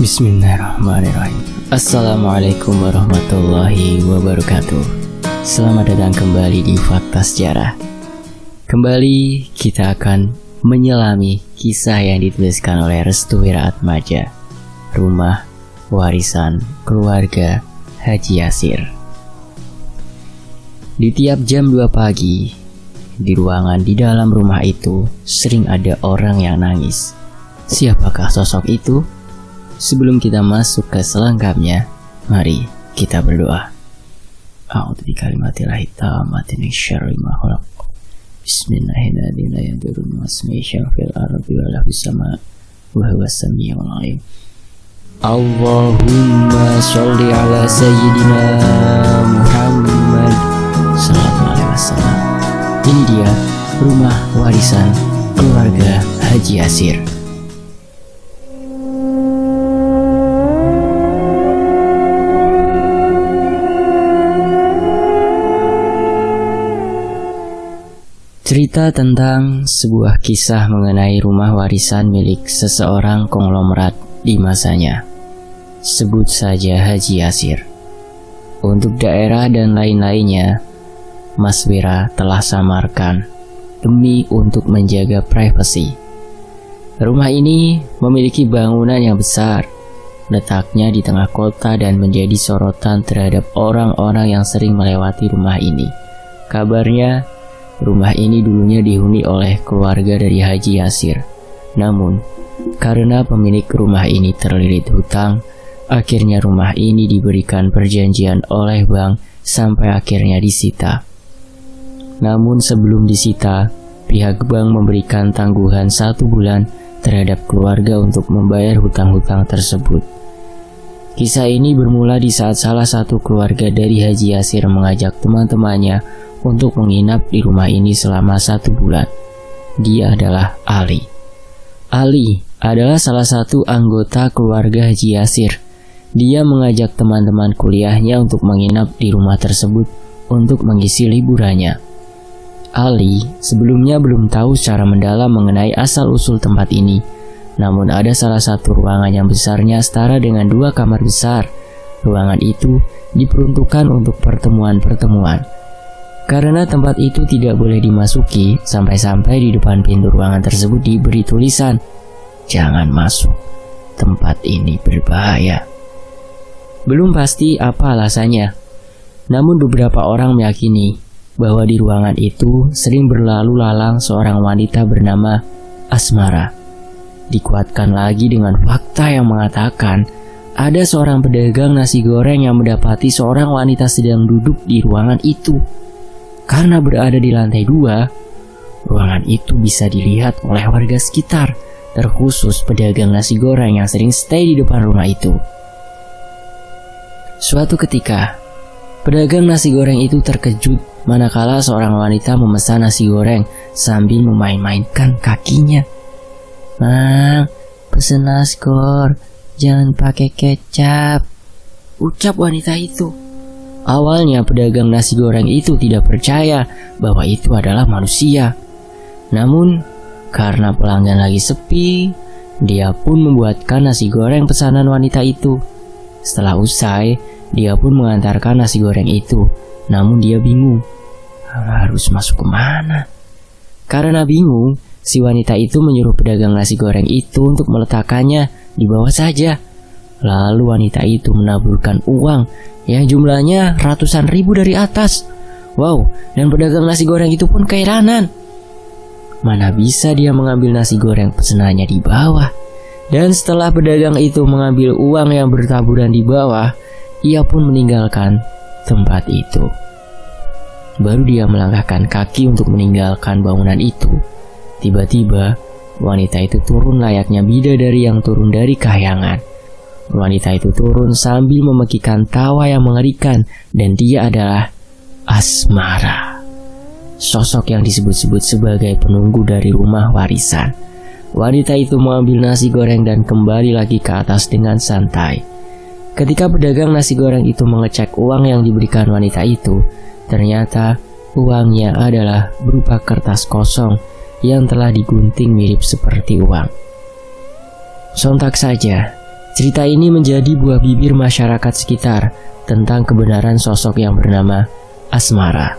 Bismillahirrahmanirrahim. Assalamualaikum warahmatullahi wabarakatuh. Selamat datang kembali di Fakta Sejarah. Kembali kita akan menyelami kisah yang dituliskan oleh Restu Wiraatmaja, Rumah Warisan Keluarga Haji Yasir. Di tiap jam 2 pagi, di ruangan di dalam rumah itu sering ada orang yang nangis. Siapakah sosok itu? Sebelum kita masuk ke selengkapnya, mari kita berdoa. A'udzu bikalimatillahi tammati min syarri ma khalaq. Bismillahirrahmanirrahim. Fil ardi wa la fis sama' wa huwas samiul alim. Allahumma sholli ala sayyidina Muhammad sallallahu alaihi wasallam. Ini dia rumah warisan keluarga Haji Yasir. Cerita tentang sebuah kisah mengenai rumah warisan milik seseorang konglomerat di masanya. Sebut saja Haji Yasir. Untuk daerah dan lain-lainnya, Mas Wira telah samarkan demi untuk menjaga privasi. Rumah ini memiliki bangunan yang besar, letaknya di tengah kota dan menjadi sorotan terhadap orang-orang yang sering melewati rumah ini. Kabarnya, rumah ini dulunya dihuni oleh keluarga dari Haji Yasir. Namun, karena pemilik rumah ini terlilit hutang, akhirnya rumah ini diberikan perjanjian oleh bank sampai akhirnya disita. Namun sebelum disita, pihak bank memberikan tangguhan 1 bulan terhadap keluarga untuk membayar hutang-hutang tersebut. Kisah ini bermula di saat salah satu keluarga dari Haji Yasir mengajak teman-temannya untuk menginap di rumah ini selama 1 bulan. Dia adalah Ali. Ali adalah salah satu anggota keluarga Haji Yasir. Dia mengajak teman-teman kuliahnya untuk menginap di rumah tersebut untuk mengisi liburannya. Ali sebelumnya belum tahu secara mendalam mengenai asal-usul tempat ini. Namun ada salah satu ruangan yang besarnya setara dengan 2 kamar besar. Ruangan itu diperuntukkan untuk pertemuan-pertemuan. Karena tempat itu tidak boleh dimasuki, sampai-sampai di depan pintu ruangan tersebut diberi tulisan, "Jangan masuk, tempat ini berbahaya." Belum pasti apa alasannya, namun beberapa orang meyakini bahwa di ruangan itu sering berlalu lalang seorang wanita bernama Asmara. Dikuatkan lagi dengan fakta yang mengatakan ada seorang pedagang nasi goreng yang mendapati seorang wanita sedang duduk di ruangan itu. Karena berada di lantai 2, ruangan itu bisa dilihat oleh warga sekitar, terkhusus pedagang nasi goreng yang sering stay di depan rumah itu. Suatu ketika, pedagang nasi goreng itu terkejut manakala seorang wanita memesan nasi goreng sambil memain-mainkan kakinya. "Mang, pesen nasgor, jangan pakai kecap," ucap wanita itu. Awalnya pedagang nasi goreng itu tidak percaya bahwa itu adalah manusia. Namun, karena pelanggan lagi sepi, dia pun membuatkan nasi goreng pesanan wanita itu. Setelah usai, dia pun mengantarkan nasi goreng itu. Namun dia bingung, harus masuk kemana? Karena bingung, si wanita itu menyuruh pedagang nasi goreng itu untuk meletakkannya di bawah saja. Lalu wanita itu menaburkan uang yang jumlahnya ratusan ribu dari atas. Wow, dan pedagang nasi goreng itu pun keheranan. Mana bisa dia mengambil nasi goreng pesanannya di bawah? Dan setelah pedagang itu mengambil uang yang bertaburan di bawah, ia pun meninggalkan tempat itu. Baru dia melangkahkan kaki untuk meninggalkan bangunan itu. Tiba-tiba, wanita itu turun layaknya bidadari yang turun dari kahyangan. Wanita itu turun sambil memekikan tawa yang mengerikan, dan dia adalah Asmara, sosok yang disebut-sebut sebagai penunggu dari rumah warisan. Wanita itu mengambil nasi goreng dan kembali lagi ke atas dengan santai. Ketika pedagang nasi goreng itu mengecek uang yang diberikan wanita itu, ternyata uangnya adalah berupa kertas kosong yang telah digunting mirip seperti uang. Sontak saja, Cerita ini menjadi buah bibir masyarakat sekitar tentang kebenaran sosok yang bernama Asmara.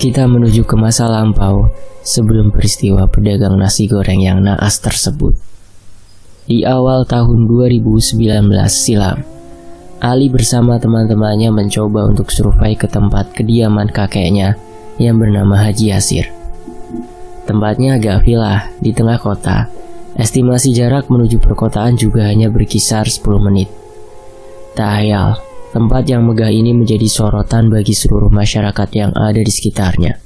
Kita menuju ke masa lampau sebelum peristiwa pedagang nasi goreng yang naas tersebut. Di awal tahun 2019 silam, Ali bersama teman-temannya mencoba untuk survei ke tempat kediaman kakeknya yang bernama Haji Yasir. Tempatnya agak villa di tengah kota. Estimasi jarak menuju perkotaan juga hanya berkisar 10 menit. Tak hayal, tempat yang megah ini menjadi sorotan bagi seluruh masyarakat yang ada di sekitarnya.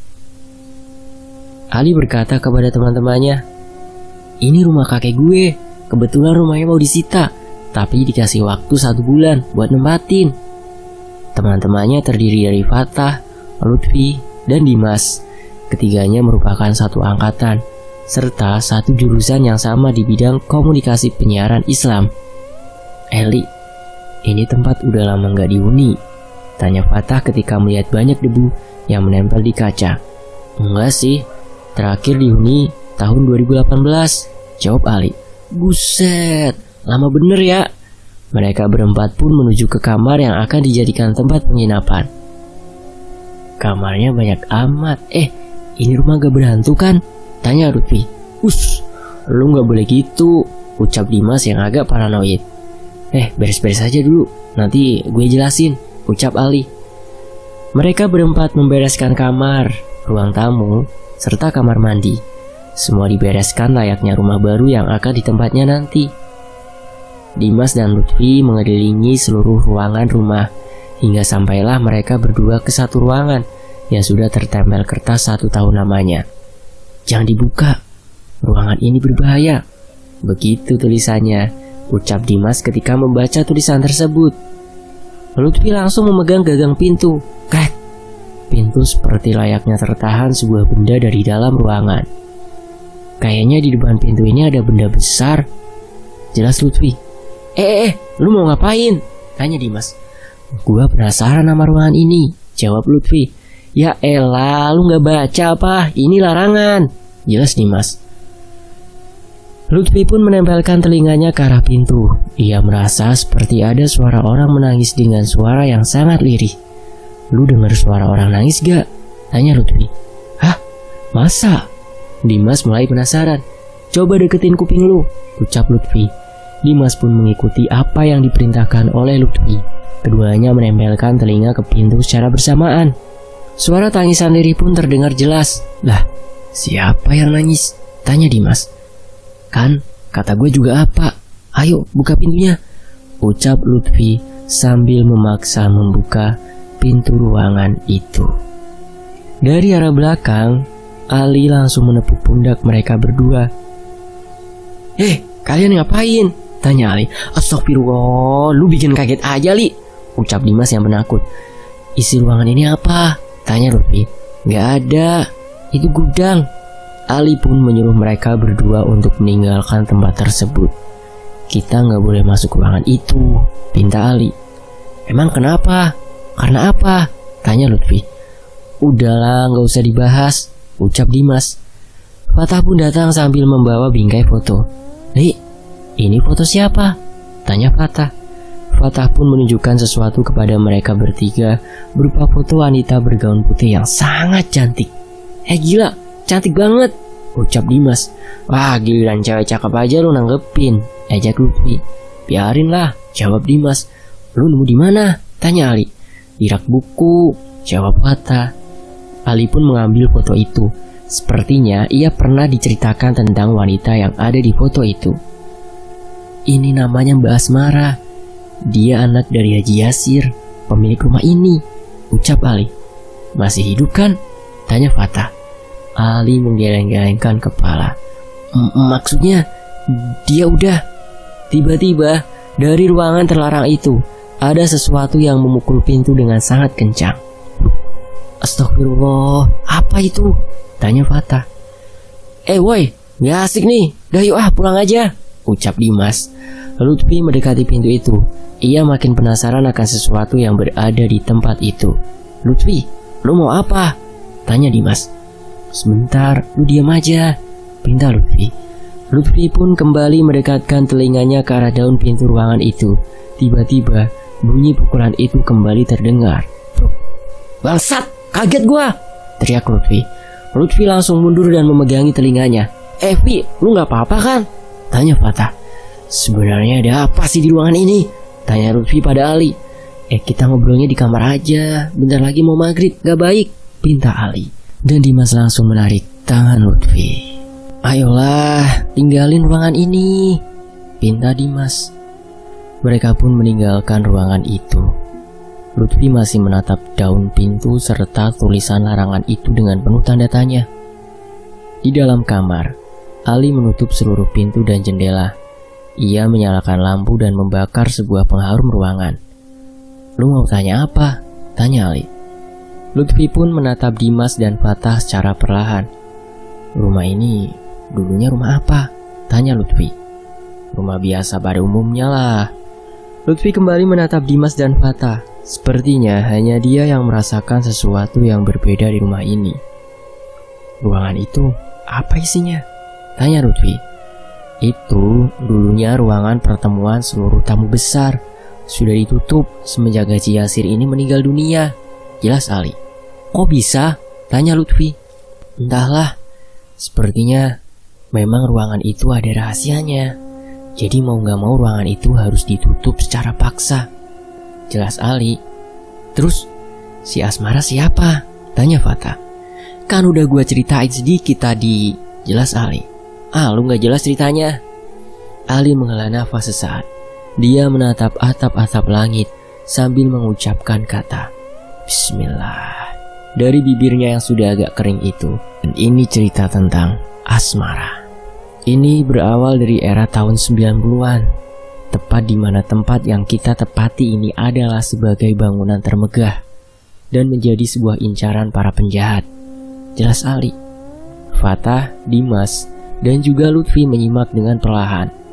Ali berkata kepada teman-temannya, "Ini rumah kakek gue. Kebetulan rumahnya mau disita, tapi dikasih waktu 1 bulan buat nempatin." Teman-temannya terdiri dari Fatah, Lutfi, dan Dimas. Ketiganya merupakan satu angkatan serta satu jurusan yang sama di bidang komunikasi penyiaran Islam. "Eli, ini tempat udah lama nggak dihuni?" tanya Fatah ketika melihat banyak debu yang menempel di kaca. "Enggak sih, terakhir dihuni tahun 2018, jawab Ali. "Buset, lama bener ya." Mereka berempat pun menuju ke kamar yang akan dijadikan tempat penginapan. "Kamarnya banyak amat. Ini rumah gak berhantu kan?" tanya Lutfi. Lu gak boleh gitu," ucap Dimas yang agak paranoid. Beres-beres aja dulu, nanti gue jelasin," ucap Ali. Mereka berempat membereskan kamar, ruang tamu, serta kamar mandi. Semua dibereskan layaknya rumah baru yang akan ditempatnya nanti. Dimas dan Lutfi mengelilingi seluruh ruangan rumah, hingga sampailah mereka berdua ke satu ruangan yang sudah tertempel kertas 1 tahun lamanya. "Jangan dibuka, ruangan ini berbahaya," begitu tulisannya, ucap Dimas ketika membaca tulisan tersebut. Lutfi langsung memegang gagang pintu. Krek! Pintu seperti layaknya tertahan sebuah benda dari dalam ruangan. "Kayaknya di depan pintu ini ada benda besar," jelas Lutfi. Lu mau ngapain?" tanya Dimas. "Gua penasaran sama ruangan ini," jawab Lutfi. "Ya elah, lu gak baca apa? Ini larangan," jelas Dimas. Lutfi pun menempelkan telinganya ke arah pintu. Ia merasa seperti ada suara orang menangis dengan suara yang sangat lirih. "Lu dengar suara orang nangis gak?" tanya Lutfi. "Hah? Masa?" Dimas mulai penasaran. "Coba deketin kuping lu," ucap Lutfi. Dimas pun mengikuti apa yang diperintahkan oleh Lutfi. Keduanya menempelkan telinga ke pintu secara bersamaan. Suara tangisan lirih pun terdengar jelas. "Lah, siapa yang nangis?" tanya Dimas. "Kan, kata gue juga apa. Ayo, buka pintunya," ucap Lutfi sambil memaksa membuka pintu ruangan itu. Dari arah belakang, Ali langsung menepuk pundak mereka berdua. Kalian ngapain?" tanya Ali. "Astagfirullah, lu bikin kaget aja, Li," ucap Dimas yang penakut. "Isi ruangan ini apa?" tanya Lutfi. "Gak ada, itu gudang." Ali pun menyuruh mereka berdua untuk meninggalkan tempat tersebut. "Kita gak boleh masuk ruangan itu," pinta Ali. "Emang kenapa? Karena apa?" tanya Lutfi. "Udahlah, gak usah dibahas," ucap Dimas. Fatah pun datang sambil membawa bingkai foto. "Li, ini foto siapa?" tanya Fatah. Fatah pun menunjukkan sesuatu kepada mereka bertiga berupa foto wanita bergaun putih yang sangat cantik. Gila, cantik banget," ucap Dimas. "Wah, giliran cewek cakep aja lu nanggepin," ejak Lutfi. "Biarin lah," jawab Dimas. "Lu nemu di mana?" tanya Ali. "Di rak buku," jawab Fatah. Ali pun mengambil foto itu. Sepertinya ia pernah diceritakan tentang wanita yang ada di foto itu. "Ini namanya Mbak Asmara. Dia anak dari Haji Yasir, pemilik rumah ini," ucap Ali. "Masih hidup kan?" tanya Fatah. Ali menggeleng-gelengkan kepala. Maksudnya, dia udah." Tiba-tiba, dari ruangan terlarang itu, ada sesuatu yang memukul pintu dengan sangat kencang. "Astagfirullah, apa itu?" tanya Fatah. Woi, gak asik nih, dah yuk pulang aja," ucap Dimas. Lutfi mendekati pintu itu. Ia makin penasaran akan sesuatu yang berada di tempat itu. "Lutfi, lu mau apa?" tanya Dimas. "Sebentar, lu diam aja," pinta Lutfi. Lutfi pun kembali mendekatkan telinganya ke arah daun pintu ruangan itu. Tiba-tiba bunyi pukulan itu kembali terdengar. "Bangsat, kaget gua!" teriak Lutfi. Lutfi langsung mundur dan memegangi telinganya. "Vi, lu gak apa-apa kan?" tanya Fatah. "Sebenarnya ada apa sih di ruangan ini?" tanya Lutfi pada Ali. Kita ngobrolnya di kamar aja, bentar lagi mau maghrib, gak baik," pinta Ali. Dan Dimas langsung menarik tangan Lutfi. "Ayolah, tinggalin ruangan ini," pinta Dimas. Mereka pun meninggalkan ruangan itu. Lutfi masih menatap daun pintu serta tulisan larangan itu dengan penuh tanda tanya. Di dalam kamar, Ali menutup seluruh pintu dan jendela. Ia menyalakan lampu dan membakar sebuah pengharum ruangan. "Lu mau tanya apa?" tanya Ali. Lutfi pun menatap Dimas dan Fatah secara perlahan. "Rumah ini dulunya rumah apa?" tanya Lutfi. "Rumah biasa pada umumnya lah." Lutfi kembali menatap Dimas dan Fatah. Sepertinya hanya dia yang merasakan sesuatu yang berbeda di rumah ini. "Ruangan itu apa isinya?" tanya Lutfi. "Itu dulunya ruangan pertemuan seluruh tamu besar. Sudah ditutup semenjak Haji Yasir ini meninggal dunia," jelas Ali. "Kok bisa?" tanya Lutfi. "Entahlah, sepertinya memang ruangan itu ada rahasianya. Jadi mau gak mau ruangan itu harus ditutup secara paksa," jelas Ali. "Terus si Asmara siapa?" tanya Fatah. "Kan udah gua ceritain sedikit tadi," jelas Ali. "Lu gak jelas ceritanya." Ali menghela nafas sesaat. Dia menatap atap-atap langit sambil mengucapkan kata Bismillah dari bibirnya yang sudah agak kering itu. Dan ini cerita tentang Asmara. Ini berawal dari era tahun 90-an, tepat di mana tempat yang kita tepati ini adalah sebagai bangunan termegah dan menjadi sebuah incaran para penjahat, jelas Ali. Fatah, Dimas, dan juga Lutfi menyimak dengan perlahan.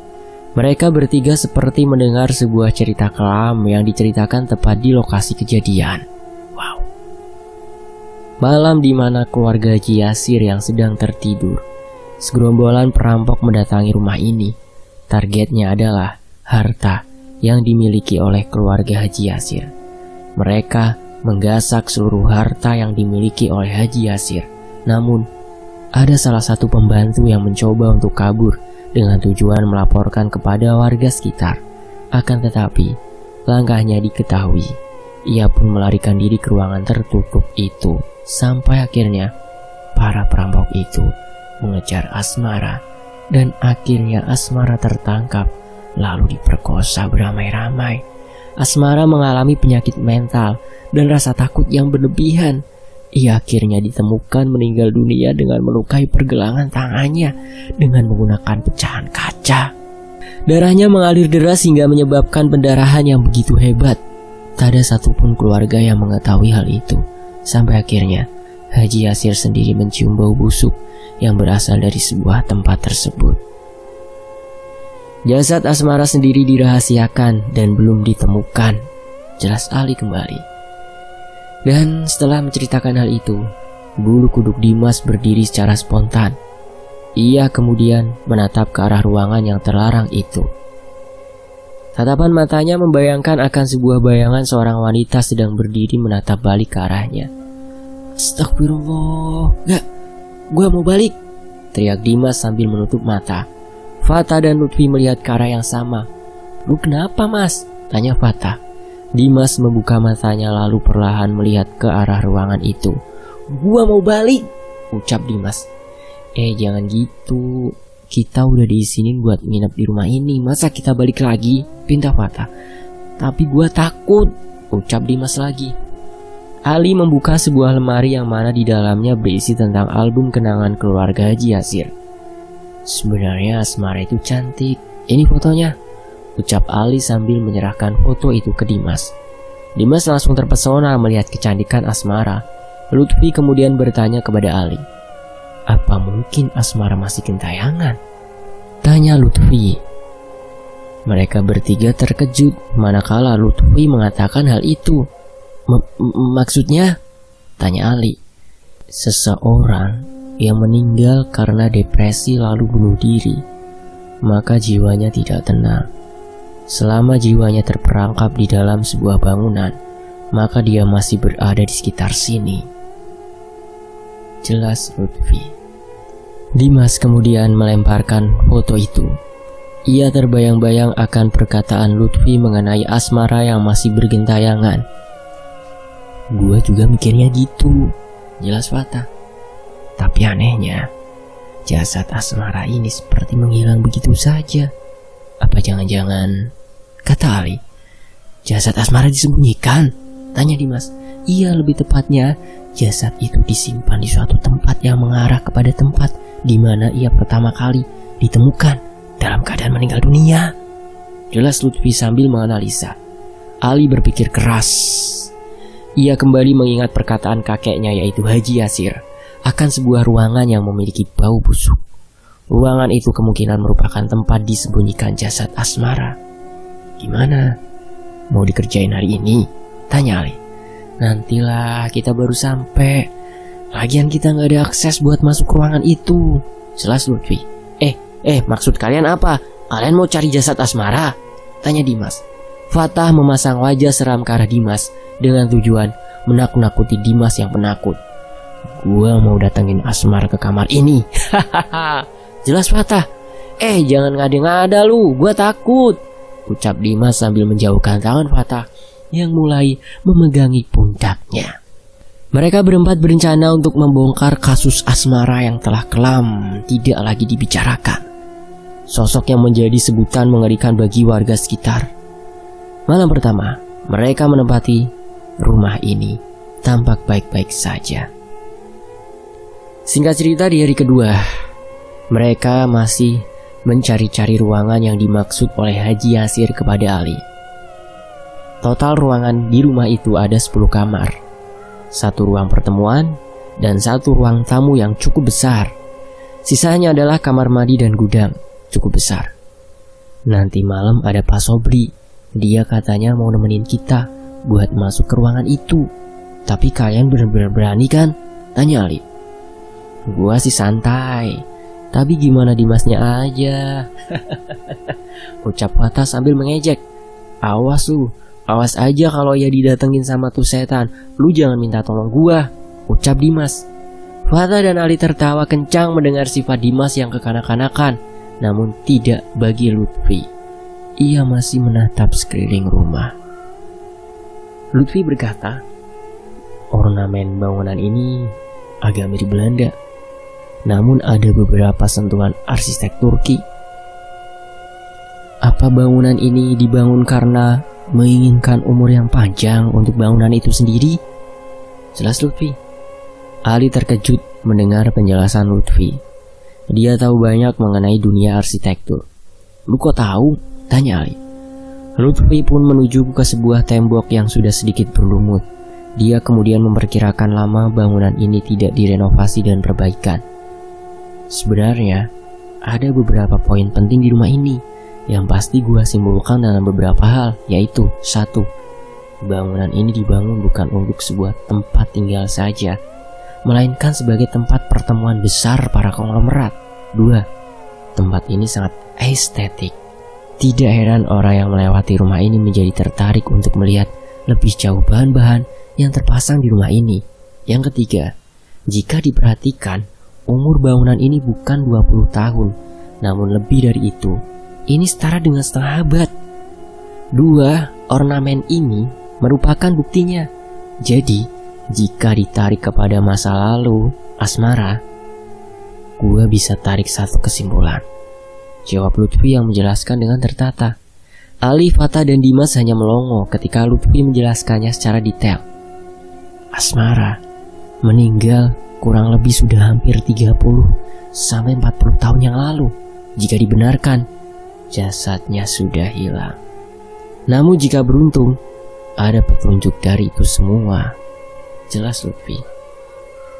Mereka bertiga seperti mendengar sebuah cerita kelam yang diceritakan tepat di lokasi kejadian. Wow. Malam di mana keluarga Haji Yasir yang sedang tertidur, segerombolan perampok mendatangi rumah ini. Targetnya adalah harta yang dimiliki oleh keluarga Haji Yasir. Mereka menggasak seluruh harta yang dimiliki oleh Haji Yasir. Namun, ada salah satu pembantu yang mencoba untuk kabur dengan tujuan melaporkan kepada warga sekitar. Akan tetapi, langkahnya diketahui. Ia pun melarikan diri ke ruangan tertutup itu. Sampai akhirnya, para perampok itu mengejar Asmara. Dan akhirnya Asmara tertangkap, lalu diperkosa beramai-ramai. Asmara mengalami penyakit mental dan rasa takut yang berlebihan. Ia akhirnya ditemukan meninggal dunia dengan melukai pergelangan tangannya dengan menggunakan pecahan kaca. Darahnya mengalir deras hingga menyebabkan pendarahan yang begitu hebat. Tak ada satupun keluarga yang mengetahui hal itu. Sampai akhirnya Haji Yasir sendiri mencium bau busuk yang berasal dari sebuah tempat tersebut. Jasad Asmara sendiri dirahasiakan dan belum ditemukan, jelas Ali kembali. Dan setelah menceritakan hal itu, bulu kuduk Dimas berdiri secara spontan. Ia kemudian menatap ke arah ruangan yang terlarang itu. Tatapan matanya membayangkan akan sebuah bayangan seorang wanita sedang berdiri menatap balik ke arahnya. "Astagfirullah, gak, gue mau balik," teriak Dimas sambil menutup mata. Fatah dan Lutfi melihat ke arah yang sama. "Lu kenapa, Mas?" tanya Fatah. Dimas membuka matanya lalu perlahan melihat ke arah ruangan itu. "Gua mau balik," ucap Dimas. Jangan gitu. Kita udah diizinin buat nginep di rumah ini. Masa kita balik lagi?" pinta Fatah. "Tapi gua takut," ucap Dimas lagi. Ali membuka sebuah lemari yang mana di dalamnya berisi tentang album kenangan keluarga Haji Yasir. "Sebenarnya Asmara itu cantik. Ini fotonya," ucap Ali sambil menyerahkan foto itu ke Dimas. Dimas langsung terpesona melihat kecantikan Asmara. Lutfi kemudian bertanya kepada Ali, "Apa mungkin Asmara masih gentayangan?" tanya Lutfi. Mereka bertiga terkejut manakala Lutfi mengatakan hal itu. Maksudnya?" tanya Ali. "Seseorang yang meninggal karena depresi lalu bunuh diri. maka jiwanya tidak tenang. Selama jiwanya terperangkap di dalam sebuah bangunan, maka dia masih berada di sekitar sini. Jelas Lutfi. Dimas kemudian melemparkan foto itu. Ia terbayang-bayang akan perkataan Lutfi mengenai asmara yang masih bergentayangan. Gua juga mikirnya gitu, jelas Fatah. Tapi anehnya, jasad asmara ini seperti menghilang begitu saja. Apa jangan-jangan, kata Ali, jasad asmara disembunyikan? Tanya Dimas. Iya, lebih tepatnya, jasad itu disimpan di suatu tempat yang mengarah kepada tempat di mana ia pertama kali ditemukan dalam keadaan meninggal dunia. Jelas Lutfi sambil menganalisa. Ali berpikir keras. Ia kembali mengingat perkataan kakeknya yaitu Haji Yasir akan sebuah ruangan yang memiliki bau busuk. Ruangan itu kemungkinan merupakan tempat disembunyikan jasad asmara. Gimana? Mau dikerjain hari ini? Tanya Ali. Nantilah, kita baru sampai. Lagian kita gak ada akses buat masuk ruangan itu. Jelas Lutfi. Maksud kalian apa? Kalian mau cari jasad asmara? Tanya Dimas. Fatah memasang wajah seram ke arah Dimas dengan tujuan menakut-nakuti Dimas yang penakut. Gua mau datengin asmara ke kamar ini. Jelas Fatah. Jangan ngada-ngada lu, gua takut, ucap Dimas sambil menjauhkan tangan Fatah yang mulai memegangi pundaknya. Mereka berempat berencana untuk membongkar kasus asmara yang telah kelam tidak lagi dibicarakan. Sosok yang menjadi sebutan mengerikan bagi warga sekitar. Malam pertama, mereka menempati rumah ini tampak baik-baik saja. Singkat cerita, di hari kedua, mereka masih mencari-cari ruangan yang dimaksud oleh Haji Yasir kepada Ali. Total ruangan di rumah itu ada 10 kamar. 1 ruang pertemuan dan 1 ruang tamu yang cukup besar. Sisanya adalah kamar mandi dan gudang cukup besar. Nanti malam ada Pak Sobri. Dia katanya mau nemenin kita buat masuk ke ruangan itu. Tapi kalian benar-benar berani kan? Tanya Ali. Gua sih santai, tapi gimana Dimasnya aja. Ucap Fatah sambil mengejek. Awas lu, awas aja kalau ia didatengin sama tuh setan. Lu jangan minta tolong gua, ucap Dimas. Fatah dan Ali tertawa kencang mendengar sifat Dimas yang kekanak-kanakan. Namun tidak bagi Lutfi. Ia masih menatap sekeliling rumah. Lutfi berkata, ornamen bangunan ini agak mirip Belanda, namun ada beberapa sentuhan arsitek Turki. Apa bangunan ini dibangun karena menginginkan umur yang panjang untuk bangunan itu sendiri? Jelas Lutfi. Ali terkejut mendengar penjelasan Lutfi. Dia tahu banyak mengenai dunia arsitektur. Lu kok tahu? Tanya Ali. Lutfi pun menuju ke sebuah tembok yang sudah sedikit berlumut. Dia kemudian memperkirakan lama bangunan ini tidak direnovasi dan perbaikan. Sebenarnya, ada beberapa poin penting di rumah ini yang pasti gua simpulkan dalam beberapa hal, yaitu 1. Bangunan ini dibangun bukan untuk sebuah tempat tinggal saja, melainkan sebagai tempat pertemuan besar para konglomerat. 2. Tempat ini sangat estetik. Tidak heran orang yang melewati rumah ini menjadi tertarik untuk melihat lebih jauh bahan-bahan yang terpasang di rumah ini. Yang ketiga, jika diperhatikan, umur bangunan ini bukan 20 tahun, namun lebih dari itu. Ini setara dengan setengah abad. 2. Ornamen ini merupakan buktinya. Jadi, jika ditarik kepada masa lalu asmara, gua bisa tarik satu kesimpulan. Jawab Lutfi yang menjelaskan dengan tertata. Ali, Fatah, dan Dimas hanya melongo ketika Lutfi menjelaskannya secara detail. Asmara meninggal kurang lebih sudah hampir 30 sampai 40 tahun yang lalu. Jika dibenarkan, jasadnya sudah hilang. Namun jika beruntung, ada petunjuk dari itu semua. Jelas Lutfi.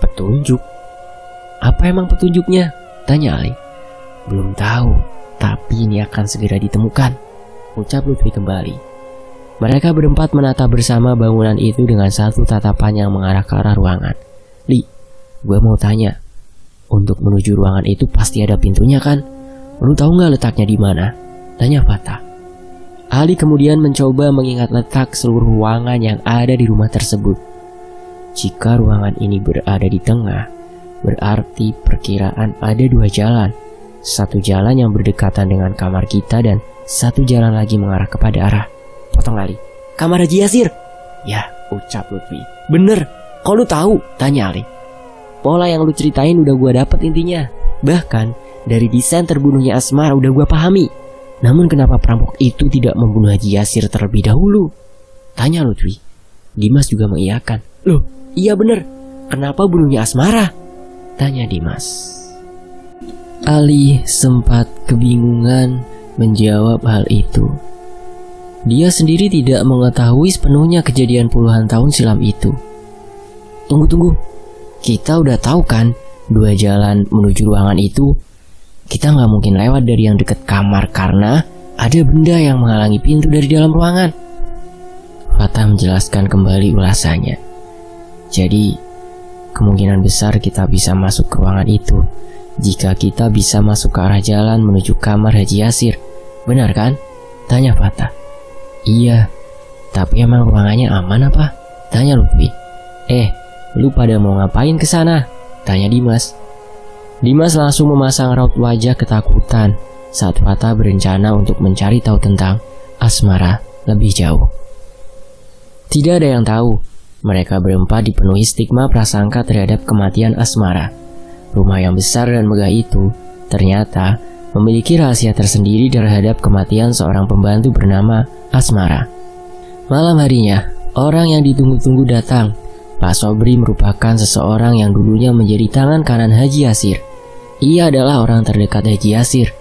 Petunjuk? Apa emang petunjuknya? Tanya Ali. Belum tahu, tapi ini akan segera ditemukan, ucap Lutfi kembali. Mereka berempat menatap bersama bangunan itu dengan satu tatapan yang mengarah ke arah ruangan. Li, gue mau tanya, untuk menuju ruangan itu pasti ada pintunya kan? Lu tahu nggak letaknya di mana? Tanya Fatah. Ali kemudian mencoba mengingat letak seluruh ruangan yang ada di rumah tersebut. Jika ruangan ini berada di tengah, berarti perkiraan ada 2 jalan. Satu jalan yang berdekatan dengan kamar kita dan satu jalan lagi mengarah kepada arah. Potong Ali. Kamar Haji Yasir. Ya, ucap Lutfi. Bener, kok lu tahu? Tanya Ali. Pola yang lu ceritain udah gua dapet intinya. Bahkan dari desain terbunuhnya Asmara udah gua pahami. Namun kenapa perampok itu tidak membunuh Haji Yasir terlebih dahulu? Tanya Lutfi. Dimas juga mengiyakan. Loh, iya bener. Kenapa bunuhnya Asmara? Tanya Dimas. Ali sempat kebingungan menjawab hal itu. Dia sendiri tidak mengetahui sepenuhnya kejadian puluhan tahun silam itu. Tunggu. Kita udah tahu kan 2 jalan menuju ruangan itu. Kita nggak mungkin lewat dari yang dekat kamar karena ada benda yang menghalangi pintu dari dalam ruangan. Fatah menjelaskan kembali ulasannya. Jadi, kemungkinan besar kita bisa masuk ke ruangan itu jika kita bisa masuk ke arah jalan menuju kamar Haji Yasir. Benar kan? Tanya Fatah. Iya, tapi emang ruangannya aman apa? Tanya Lutfi. Lu pada mau ngapain ke sana? Tanya Dimas. Dimas langsung memasang raut wajah ketakutan saat Fatah berencana untuk mencari tahu tentang Asmara lebih jauh. Tidak ada yang tahu, mereka berempat dipenuhi stigma prasangka terhadap kematian Asmara. Rumah yang besar dan megah itu ternyata memiliki rahasia tersendiri terhadap kematian seorang pembantu bernama Asmara. Malam harinya, orang yang ditunggu-tunggu datang. Pak Sobri merupakan seseorang yang dulunya menjadi tangan kanan Haji Yasir. Ia adalah orang terdekat Haji Yasir.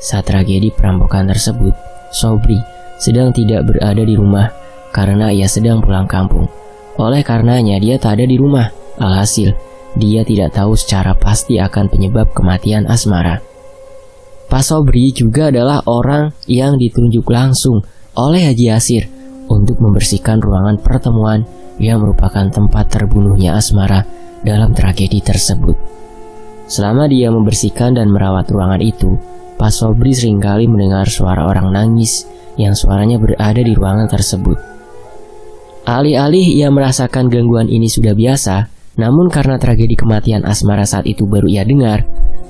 Saat tragedi perampokan tersebut, Sobri sedang tidak berada di rumah karena ia sedang pulang kampung. Oleh karenanya dia tak ada di rumah. Alhasil, dia tidak tahu secara pasti akan penyebab kematian Asmara. Pak Sobri juga adalah orang yang ditunjuk langsung oleh Haji Yasir untuk membersihkan ruangan pertemuan yang merupakan tempat terbunuhnya Asmara dalam tragedi tersebut. Selama dia membersihkan dan merawat ruangan itu, Pak Sobri seringkali mendengar suara orang nangis yang suaranya berada di ruangan tersebut. Alih-alih ia merasakan gangguan ini sudah biasa, namun karena tragedi kematian Asmara saat itu baru ia dengar,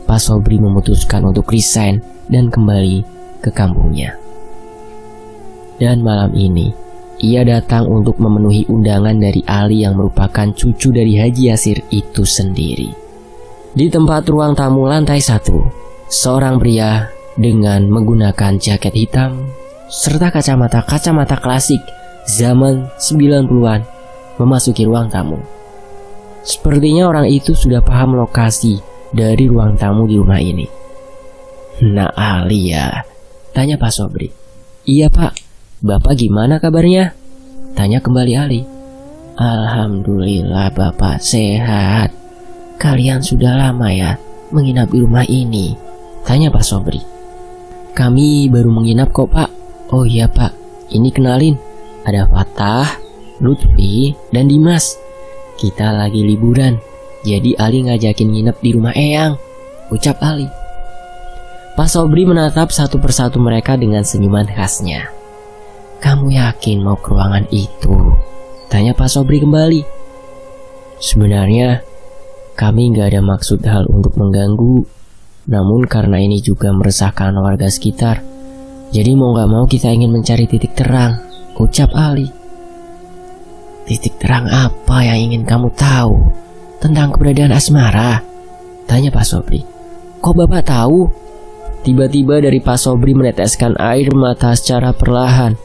Pak Sobri memutuskan untuk resign dan kembali ke kampungnya. Dan malam ini, ia datang untuk memenuhi undangan dari Ali yang merupakan cucu dari Haji Yasir itu sendiri. Di tempat ruang tamu lantai 1, seorang pria dengan menggunakan jaket hitam serta kacamata klasik zaman 90-an memasuki ruang tamu. Sepertinya orang itu sudah paham lokasi dari ruang tamu di rumah ini. Nah Ali ya? Tanya Pak Sobri. Iya Pak, Bapak gimana kabarnya? Tanya kembali Ali. Alhamdulillah Bapak sehat. Kalian sudah lama ya menginap di rumah ini? Tanya Pak Sobri. Kami baru menginap kok Pak. Oh iya Pak, ini kenalin. Ada Fatah, Lutfi, dan Dimas. Kita lagi liburan, jadi Ali ngajakin nginep di rumah Eyang, ucap Ali. Pak Sobri menatap satu persatu mereka dengan senyuman khasnya. Kamu yakin mau ke ruangan itu? Tanya Pak Sobri kembali. Sebenarnya kami gak ada maksud hal untuk mengganggu, namun karena ini juga meresahkan warga sekitar, jadi mau gak mau kita ingin mencari titik terang, ucap Ali. Titik terang apa yang ingin kamu tahu tentang keberadaan Asmara? Tanya Pak Sobri. Kok Bapak tahu? Tiba-tiba dari Pak Sobri meneteskan air mata secara perlahan.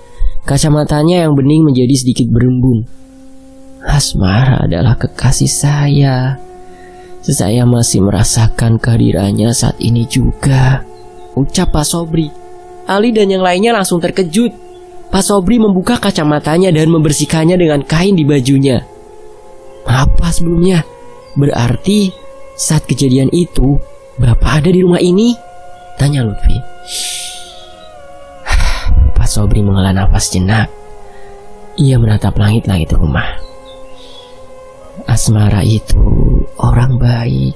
Kacamatanya yang bening menjadi sedikit berembun. Asmara adalah kekasih saya. Saya masih merasakan kehadirannya saat ini juga, ucap Pak Sobri. Ali dan yang lainnya langsung terkejut. Pak Sobri membuka kacamatanya dan membersihkannya dengan kain di bajunya. Apa sebelumnya? Berarti saat kejadian itu Bapak ada di rumah ini? Tanya Lutfi. Pak Sobri menghela nafas jenak. Ia menatap langit-langit rumah. Asmara itu orang baik.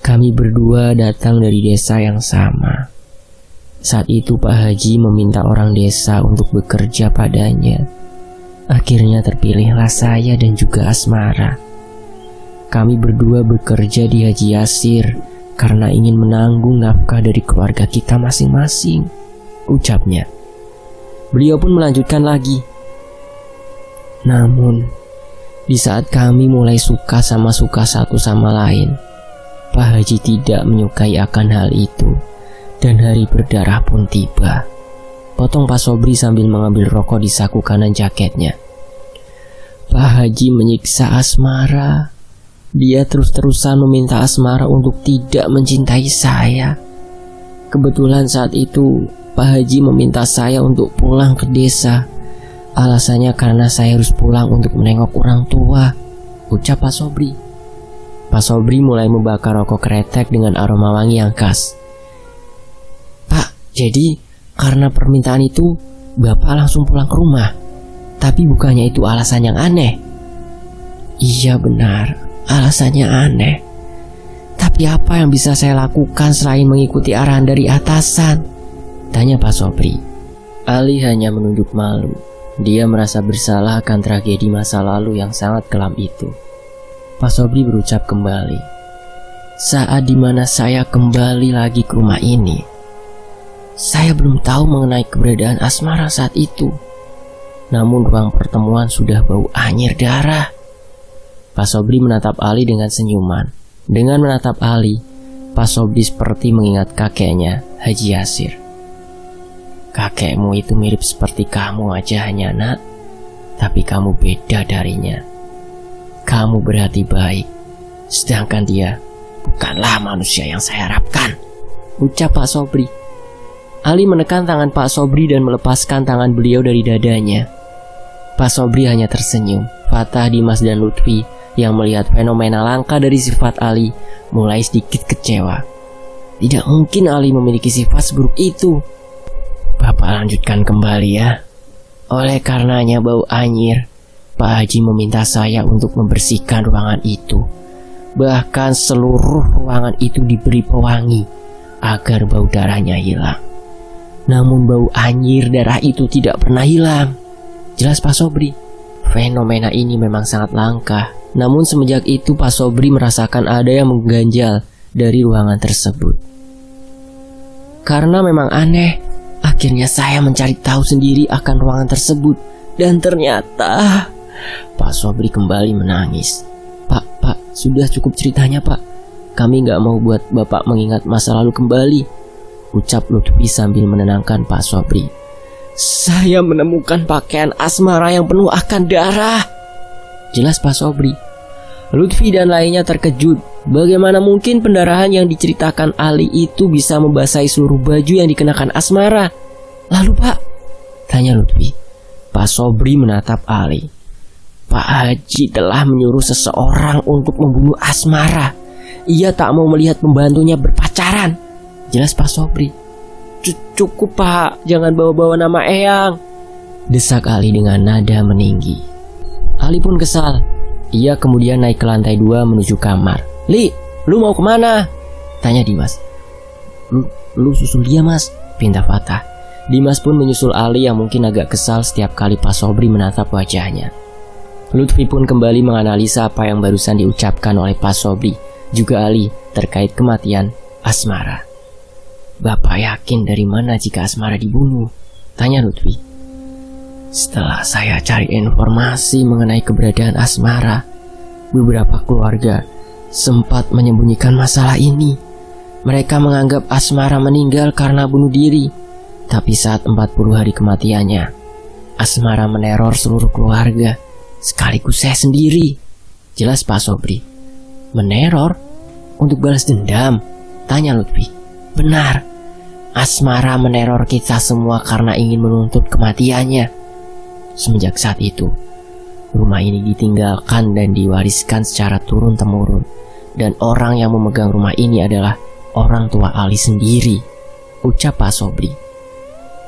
Kami berdua datang dari desa yang sama. Saat itu Pak Haji meminta orang desa untuk bekerja padanya. Akhirnya terpilihlah saya dan juga Asmara. Kami berdua bekerja di Haji Yasir karena ingin menanggung nafkah dari keluarga kita masing-masing, ucapnya. Beliau pun melanjutkan lagi. Namun, di saat kami mulai suka satu sama lain, Pak Haji tidak menyukai akan hal itu. Dan hari berdarah pun tiba. Potong Pak Sobri sambil mengambil rokok di saku kanan jaketnya. Pak Haji menyiksa Asmara. Dia terus-terusan meminta Asmara untuk tidak mencintai saya. Kebetulan saat itu Pak Haji meminta saya untuk pulang ke desa. Alasannya karena saya harus pulang untuk menengok orang tua, ucap Pak Sobri. Pak Sobri mulai membakar rokok kretek dengan aroma wangi yang khas. Jadi, karena permintaan itu, Bapak langsung pulang ke rumah. Tapi bukannya itu alasan yang aneh? Iya benar, alasannya aneh. Tapi apa yang bisa saya lakukan selain mengikuti arahan dari atasan? Tanya Pak Sobri. Ali hanya menunduk malu. Dia merasa bersalah akan tragedi masa lalu yang sangat kelam itu. Pak Sobri berucap kembali. Saat dimana saya kembali lagi ke rumah ini, saya belum tahu mengenai keberadaan Asmara saat itu. Namun ruang pertemuan sudah bau anyir darah. Pak Sobri menatap Ali dengan senyuman. Dengan menatap Ali, Pak Sobri seperti mengingat kakeknya, Haji Yasir. Kakekmu itu mirip seperti kamu aja hanya nak. Tapi kamu beda darinya. Kamu berhati baik. Sedangkan dia bukanlah manusia yang saya harapkan, ucap Pak Sobri. Ali menekan tangan Pak Sobri dan melepaskan tangan beliau dari dadanya. Pak Sobri hanya tersenyum. Fatah, Dimas, dan Lutfi yang melihat fenomena langka dari sifat Ali mulai sedikit kecewa. Tidak mungkin Ali memiliki sifat seburuk itu. Bapak lanjutkan kembali ya. Oleh karenanya bau anyir, Pak Haji meminta saya untuk membersihkan ruangan itu. Bahkan seluruh ruangan itu diberi pewangi agar bau darahnya hilang. Namun bau anyir darah itu tidak pernah hilang. Jelas Pak Sobri, fenomena ini memang sangat langka. Namun semenjak itu Pak Sobri merasakan ada yang mengganjal dari ruangan tersebut. Karena memang aneh, akhirnya saya mencari tahu sendiri akan ruangan tersebut. Dan ternyata Pak Sobri kembali menangis. Pak, sudah cukup ceritanya Pak. Kami gak mau buat Bapak mengingat masa lalu kembali, ucap Lutfi sambil menenangkan Pak Sobri. Saya menemukan pakaian Asmara yang penuh akan darah, jelas Pak Sobri. Lutfi dan lainnya terkejut. Bagaimana mungkin pendarahan yang diceritakan Ali itu bisa membasahi seluruh baju yang dikenakan Asmara? Lalu Pak, tanya Lutfi. Pak Sobri menatap Ali. Pak Haji telah menyuruh seseorang untuk membunuh Asmara. Ia tak mau melihat pembantunya berpacaran, jelas Pak Sobri. Cukup Pak, jangan bawa-bawa nama Eyang, desak Ali dengan nada meninggi. Ali pun kesal. Ia kemudian naik ke lantai 2 menuju kamar. Li, lu mau kemana? Tanya Dimas. Lu susul dia mas, pinta Fatah. Dimas pun menyusul Ali yang mungkin agak kesal setiap kali Pak Sobri menatap wajahnya. Lutfi pun kembali menganalisa apa yang barusan diucapkan oleh Pak Sobri, juga Ali terkait kematian Asmara. Bapak yakin dari mana jika Asmara dibunuh? Tanya Lutfi. Setelah saya cari informasi mengenai keberadaan Asmara, beberapa keluarga sempat menyembunyikan masalah ini. Mereka menganggap Asmara meninggal karena bunuh diri. Tapi saat 40 hari kematiannya, Asmara meneror seluruh keluarga, sekaligus saya sendiri, jelas Pak Sobri. Meneror? Untuk balas dendam? Tanya Lutfi. Benar, Asmara meneror kita semua karena ingin menuntut kematiannya. Semenjak saat itu, rumah ini ditinggalkan dan diwariskan secara turun-temurun. Dan orang yang memegang rumah ini adalah orang tua Ali sendiri, ucap Pak Sobri.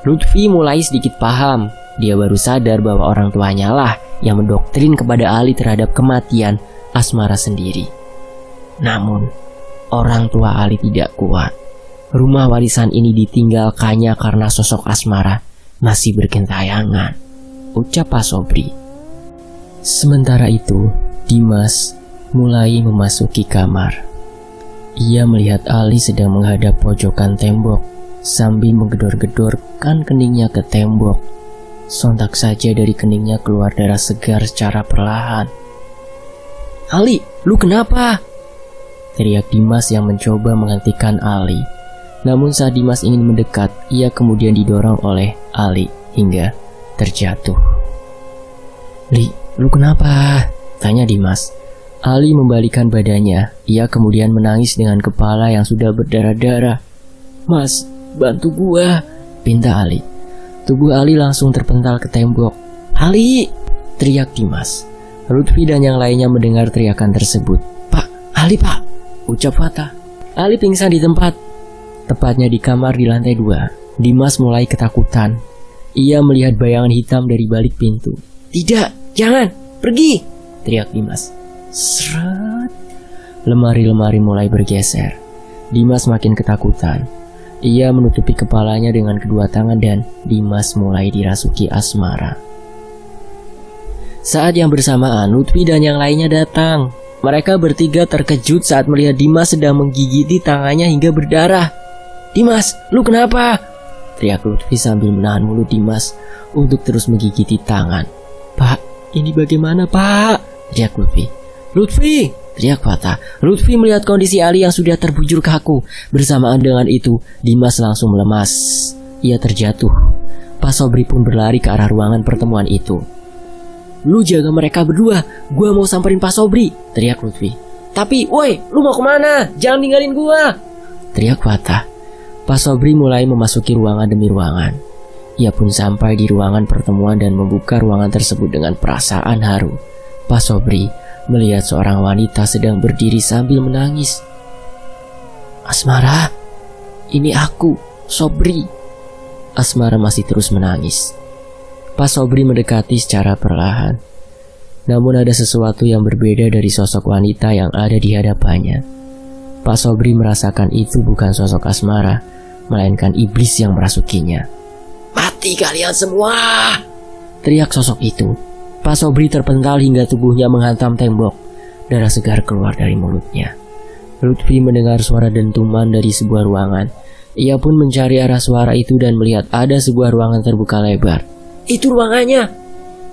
Lutfi mulai sedikit paham. Dia baru sadar bahwa orang tuanya lah yang mendoktrin kepada Ali terhadap kematian Asmara sendiri. Namun, orang tua Ali tidak kuat. Rumah warisan ini ditinggalkannya karena sosok Asmara masih bergentayangan, ucap Pak Sobri. Sementara itu, Dimas mulai memasuki kamar. Ia melihat Ali sedang menghadap pojokan tembok sambil menggedor-gedorkan keningnya ke tembok. Sontak saja dari keningnya keluar darah segar secara perlahan. "Ali, lu kenapa?" teriak Dimas yang mencoba menghentikan Ali. Namun saat Dimas ingin mendekat, ia kemudian didorong oleh Ali hingga terjatuh. "Li, lu kenapa?" tanya Dimas. Ali membalikkan badannya. Ia kemudian menangis dengan kepala yang sudah berdarah-darah. "Mas, bantu gua," pinta Ali. Tubuh Ali langsung terpental ke tembok. "Ali!" teriak Dimas. Lutfi dan yang lainnya mendengar teriakan tersebut. "Pak, Ali pak!" ucap Fatah. Ali pingsan di tempat, tepatnya di kamar di lantai 2. Dimas mulai ketakutan. Ia melihat bayangan hitam dari balik pintu. "Tidak, jangan, pergi!" teriak Dimas. Seret. Lemari-lemari mulai bergeser. Dimas makin ketakutan. Ia menutupi kepalanya dengan kedua tangan dan Dimas mulai dirasuki Asmara. Saat yang bersamaan, Lutfi dan yang lainnya datang. Mereka bertiga terkejut saat melihat Dimas sedang menggigiti tangannya hingga berdarah. "Dimas, lu kenapa?" teriak Lutfi sambil menahan mulut Dimas untuk terus menggigiti tangan. "Pak, ini bagaimana pak?" teriak Lutfi. "Lutfi!" teriak Fatah. Lutfi melihat kondisi Ali yang sudah terbujur kaku. Bersamaan dengan itu, Dimas langsung melemas. Ia terjatuh. Pak Sobri pun berlari ke arah ruangan pertemuan itu. "Lu jaga mereka berdua, gua mau samperin Pak Sobri," teriak Lutfi. "Tapi, woi, lu mau kemana? Jangan ninggalin gua," teriak Fatah. Pak Sobri mulai memasuki ruangan demi ruangan. Ia pun sampai di ruangan pertemuan dan membuka ruangan tersebut dengan perasaan haru. Pak Sobri melihat seorang wanita sedang berdiri sambil menangis. "Asmara, ini aku, Sobri." Asmara masih terus menangis. Pak Sobri mendekati secara perlahan. Namun ada sesuatu yang berbeda dari sosok wanita yang ada di hadapannya. Pak Sobri merasakan itu bukan sosok Asmara, melainkan iblis yang merasukinya. "Mati kalian semua!" teriak sosok itu. Pak Sobri terpental hingga tubuhnya menghantam tembok. Darah segar keluar dari mulutnya. Lutfi mendengar suara dentuman dari sebuah ruangan. Ia pun mencari arah suara itu dan melihat ada sebuah ruangan terbuka lebar. "Itu ruangannya!"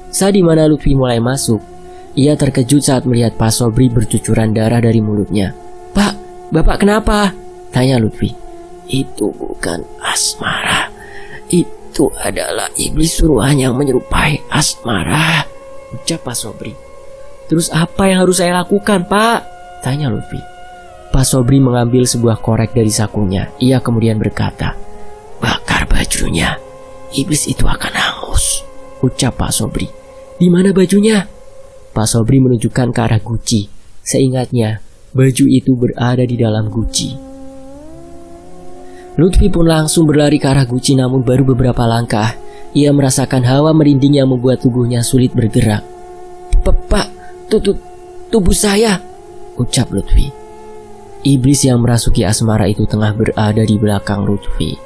Saat dimana Lutfi mulai masuk, ia terkejut saat melihat Pak Sobri bercucuran darah dari mulutnya. "Pak, Bapak kenapa?" tanya Lutfi. "Itu bukan Asmara. Itu adalah iblis suruhan yang menyerupai Asmara," ucap Pak Sobri. "Terus apa yang harus saya lakukan, Pak?" tanya Lutfi. Pak Sobri mengambil sebuah korek dari sakunya. Ia kemudian berkata, "Bakar bajunya. Iblis itu akan hangus," ucap Pak Sobri. "Di mana bajunya?" Pak Sobri menunjukkan ke arah guci. Seingatnya, baju itu berada di dalam guci. Lutfi pun langsung berlari ke arah guci, namun baru beberapa langkah ia merasakan hawa merinding yang membuat tubuhnya sulit bergerak. Pak, tubuh saya," ucap Lutfi. Iblis yang merasuki Asmara itu tengah berada di belakang Lutfi.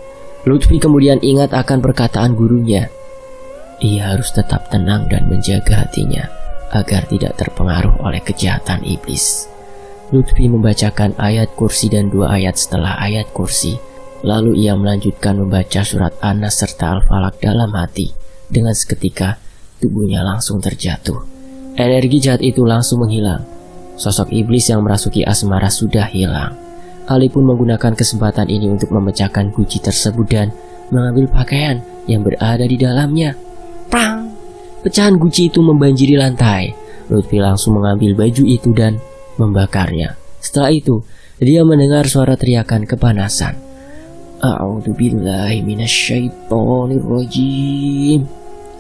Lutfi kemudian ingat akan perkataan gurunya. Ia harus tetap tenang dan menjaga hatinya agar tidak terpengaruh oleh kejahatan iblis. Lutfi membacakan ayat kursi dan 2 ayat setelah ayat kursi. Lalu ia melanjutkan membaca surat An-Nas serta Al-Falaq dalam hati. Dengan seketika, tubuhnya langsung terjatuh. Energi jahat itu langsung menghilang. Sosok iblis yang merasuki Asmara sudah hilang. Ali pun menggunakan kesempatan ini untuk memecahkan guci tersebut dan mengambil pakaian yang berada di dalamnya. Prang! Pecahan guci itu membanjiri lantai. Lutfi langsung mengambil baju itu dan membakarnya. Setelah itu, dia mendengar suara teriakan kepanasan. "A'udzubillahi minasyaitonirrajim,"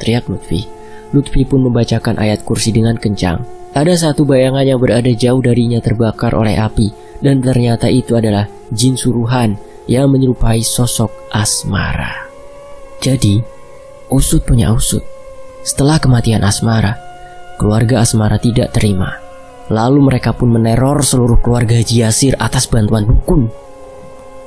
teriak Lutfi. Lutfi pun membacakan ayat kursi dengan kencang. Ada satu bayangan yang berada jauh darinya terbakar oleh api, dan ternyata itu adalah jin suruhan yang menyerupai sosok Asmara. Jadi, usut punya usut. Setelah kematian Asmara, keluarga Asmara tidak terima. Lalu mereka pun meneror seluruh keluarga Haji Yasir atas bantuan dukun.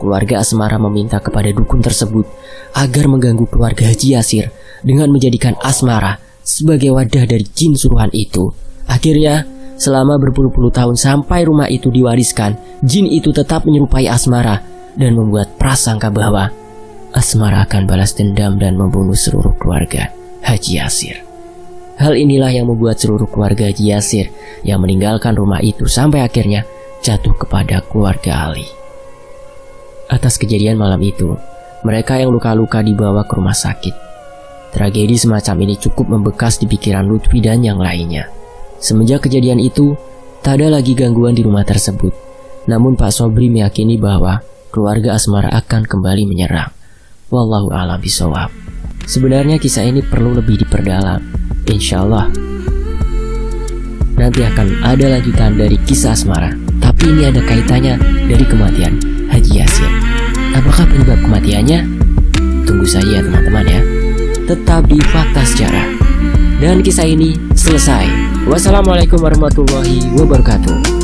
Keluarga Asmara meminta kepada dukun tersebut agar mengganggu keluarga Haji Yasir dengan menjadikan Asmara sebagai wadah dari jin suruhan itu. Akhirnya, selama berpuluh-puluh tahun sampai rumah itu diwariskan, jin itu tetap menyerupai Asmara dan membuat prasangka bahwa Asmara akan balas dendam dan membunuh seluruh keluarga Haji Yasir. Hal inilah yang membuat seluruh keluarga Haji Yasir yang meninggalkan rumah itu sampai akhirnya jatuh kepada keluarga Ali. Atas kejadian malam itu, mereka yang luka-luka dibawa ke rumah sakit. Tragedi semacam ini cukup membekas di pikiran Lutfi dan yang lainnya. Semenjak kejadian itu, tak ada lagi gangguan di rumah tersebut. Namun Pak Sobri meyakini bahwa keluarga Asmara akan kembali menyerang. Wallahu a'lam bishawab. Sebenarnya kisah ini perlu lebih diperdalam. Insya Allah nanti akan ada lanjutan dari kisah Asmara. Tapi ini ada kaitannya dari kematian Haji Yasir. Apakah penyebab kematiannya? Tunggu saja teman-teman ya. Tetap di Fakta Sejarah. Dan kisah ini selesai. Wassalamualaikum warahmatullahi wabarakatuh.